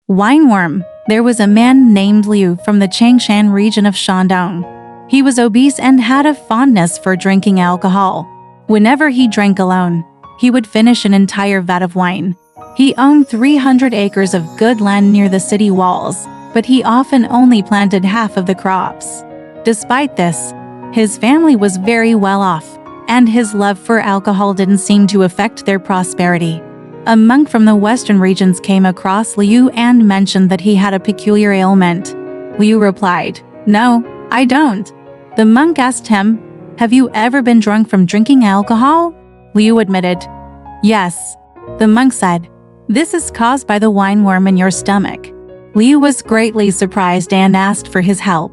Wineworm. There was a man named Liu from the Changshan region of Shandong. He was obese and had a fondness for drinking alcohol. Whenever he drank alone, he would finish an entire vat of wine. He owned 300 acres of good land near the city walls, but he often only planted half of the crops. Despite this, his family was very well off, and his love for alcohol didn't seem to affect their prosperity. A monk from the western regions came across Liu and mentioned that he had a peculiar ailment. Liu replied, "No, I don't." The monk asked him, "Have you ever been drunk from drinking alcohol?" Liu admitted, "Yes." The monk said, "This is caused by the wineworm in your stomach." Liu was greatly surprised and asked for his help.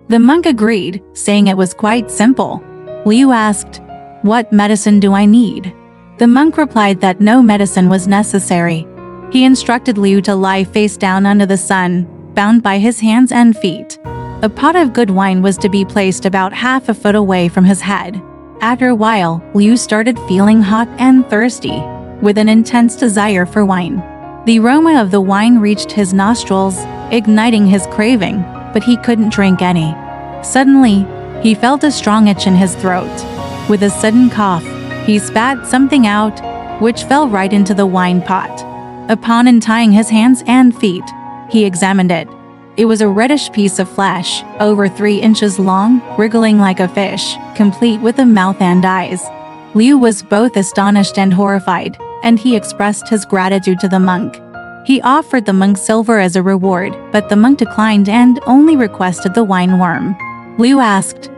The monk agreed, saying it was quite simple. Liu asked, "What medicine do I need?" The monk replied that no medicine was necessary. He instructed Liu to lie face down under the sun, bound by his hands and feet. A pot of good wine was to be placed about half a foot away from his head. After a while, Liu started feeling hot and thirsty, with an intense desire for wine. The aroma of the wine reached his nostrils, igniting his craving, but he couldn't drink any. Suddenly, he felt a strong itch in his throat. With a sudden cough, he spat something out, which fell right into the wine pot. Upon untying his hands and feet, he examined it. It was a reddish piece of flesh, over 3 inches long, wriggling like a fish, complete with a mouth and eyes. Liu was both astonished and horrified, and he expressed his gratitude to the monk. He offered the monk silver as a reward, but the monk declined and only requested the wine worm. Liu asked,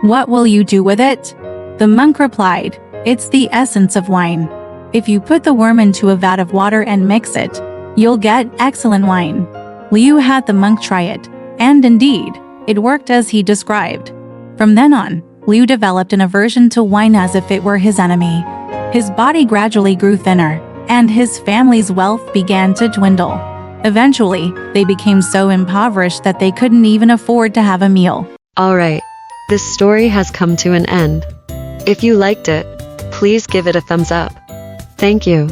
"What will you do with it?" The monk replied, "It's the essence of wine. If you put the worm into a vat of water and mix it, you'll get excellent wine." Liu had the monk try it, and indeed, it worked as he described. From then on, Liu developed an aversion to wine as if it were his enemy. His body gradually grew thinner, and his family's wealth began to dwindle. Eventually, they became so impoverished that they couldn't even afford to have a meal. Alright, this story has come to an end. If you liked it, please give it a thumbs up. Thank you.